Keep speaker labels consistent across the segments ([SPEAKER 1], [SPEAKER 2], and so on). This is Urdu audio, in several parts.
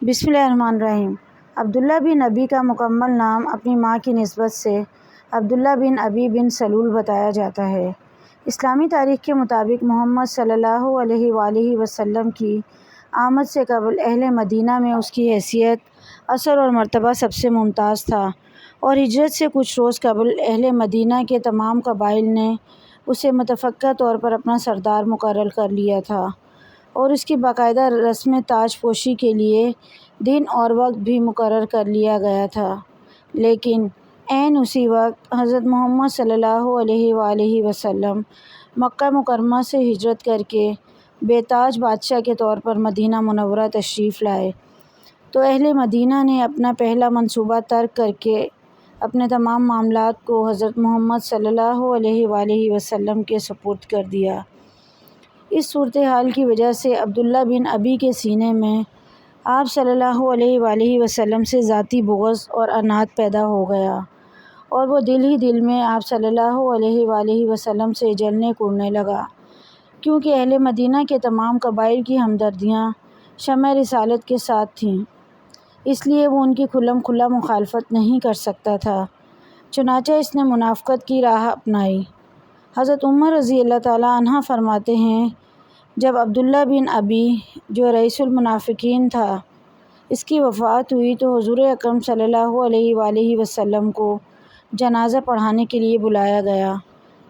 [SPEAKER 1] بسم اللہ الرحمن الرحیم۔ عبداللہ بن ابی کا مکمل نام اپنی ماں کی نسبت سے عبداللہ بن ابی بن سلول بتایا جاتا ہے۔ اسلامی تاریخ کے مطابق محمد صلی اللہ علیہ وآلہ وسلم کی آمد سے قبل اہل مدینہ میں اس کی حیثیت، اثر اور مرتبہ سب سے ممتاز تھا، اور ہجرت سے کچھ روز قبل اہل مدینہ کے تمام قبائل نے اسے متفقہ طور پر اپنا سردار مقرر کر لیا تھا، اور اس کی باقاعدہ رسم تاج پوشی کے لیے دن اور وقت بھی مقرر کر لیا گیا تھا۔ لیکن عین اسی وقت حضرت محمد صلی اللہ علیہ وآلہ وسلم مکہ مکرمہ سے ہجرت کر کے بے تاج بادشاہ کے طور پر مدینہ منورہ تشریف لائے، تو اہل مدینہ نے اپنا پہلا منصوبہ ترک کر کے اپنے تمام معاملات کو حضرت محمد صلی اللہ علیہ وآلہ وسلم کے سپرد کر دیا۔ اس صورتحال کی وجہ سے عبداللہ بن ابی کے سینے میں آپ صلی اللہ علیہ وآلہ وسلم سے ذاتی بغض اور عناد پیدا ہو گیا، اور وہ دل ہی دل میں آپ صلی اللہ علیہ وآلہ وسلم سے جلنے کوڑنے لگا، کیونکہ اہل مدینہ کے تمام قبائل کی ہمدردیاں شمع رسالت کے ساتھ تھیں، اس لیے وہ ان کی کھلم کھلا مخالفت نہیں کر سکتا تھا، چنانچہ اس نے منافقت کی راہ اپنائی۔ حضرت عمر رضی اللہ تعالیٰ عنہ فرماتے ہیں، جب عبداللہ بن ابی جو رئیس المنافقین تھا، اس کی وفات ہوئی تو حضور اکرم صلی اللہ علیہ وآلہ وسلم کو جنازہ پڑھانے کے لیے بلایا گیا،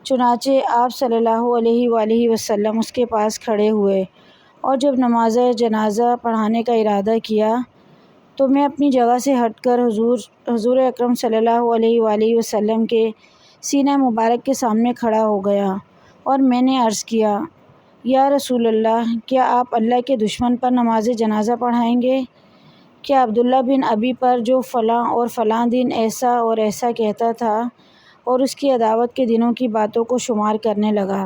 [SPEAKER 1] چنانچہ آپ صلی اللہ علیہ وآلہ وسلم اس کے پاس کھڑے ہوئے، اور جب نماز جنازہ پڑھانے کا ارادہ کیا تو میں اپنی جگہ سے ہٹ کر حضور اکرم صلی اللہ علیہ وآلہ وسلم کے سینہ مبارک کے سامنے کھڑا ہو گیا، اور میں نے عرض کیا، یا رسول اللہ، کیا آپ اللہ کے دشمن پر نماز جنازہ پڑھائیں گے؟ کیا عبداللہ بن ابی پر جو فلاں اور فلاں دن ایسا اور ایسا کہتا تھا، اور اس کی عداوت کے دنوں کی باتوں کو شمار کرنے لگا۔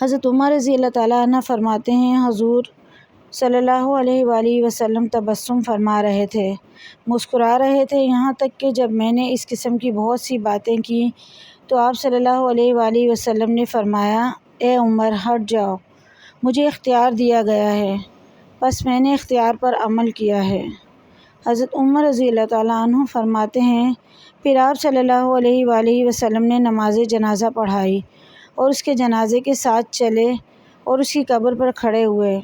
[SPEAKER 1] حضرت عمر رضی اللہ تعالیٰ عنہ فرماتے ہیں، حضور صلی اللہ علیہ وآلہ وسلم تبسم فرما رہے تھے، مسکرا رہے تھے، یہاں تک کہ جب میں نے اس قسم کی بہت سی باتیں کیں تو آپ صلی اللہ علیہ وآلہ وسلم نے فرمایا، اے عمر، ہٹ جاؤ، مجھے اختیار دیا گیا ہے، بس میں نے اختیار پر عمل کیا ہے۔ حضرت عمر رضی اللہ تعالیٰ عنہ فرماتے ہیں، پھر آپ صلی اللہ علیہ وآلہ وسلم نے نماز جنازہ پڑھائی، اور اس کے جنازے کے ساتھ چلے اور اس کی قبر پر کھڑے ہوئے،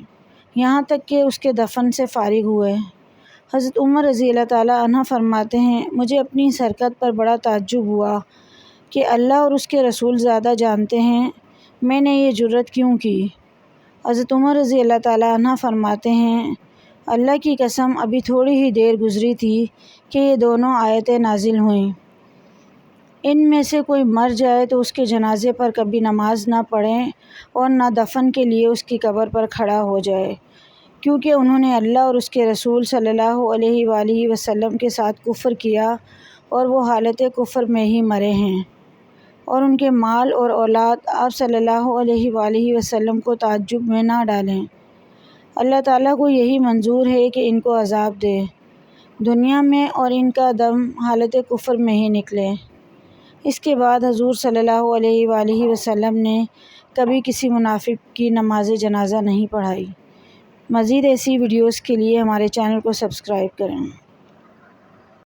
[SPEAKER 1] یہاں تک کہ اس کے دفن سے فارغ ہوئے۔ حضرت عمر رضی اللہ تعالیٰ عنہ فرماتے ہیں، مجھے اپنی اس حرکت پر بڑا تعجب ہوا کہ اللہ اور اس کے رسول زیادہ جانتے ہیں، میں نے یہ جرأت کیوں کی؟ حضرت عمر رضی اللہ تعالیٰ عنہ فرماتے ہیں، اللہ کی قسم، ابھی تھوڑی ہی دیر گزری تھی کہ یہ دونوں آیتیں نازل ہوئیں، ان میں سے کوئی مر جائے تو اس کے جنازے پر کبھی نماز نہ پڑھیں اور نہ دفن کے لیے اس کی قبر پر کھڑا ہو جائے، کیونکہ انہوں نے اللہ اور اس کے رسول صلی اللہ علیہ وآلہ وسلم کے ساتھ کفر کیا، اور وہ حالت کفر میں ہی مرے ہیں، اور ان کے مال اور اولاد آپ صلی اللہ علیہ وآلہ وسلم کو تعجب میں نہ ڈالیں۔ اللہ تعالیٰ کو یہی منظور ہے کہ ان کو عذاب دے دنیا میں، اور ان کا دم حالت کفر میں ہی نکلے۔ اس کے بعد حضور صلی اللہ علیہ وآلہ وسلم نے کبھی کسی منافق کی نماز جنازہ نہیں پڑھائی۔ مزید ایسی ویڈیوز کے لیے ہمارے چینل کو سبسکرائب کریں۔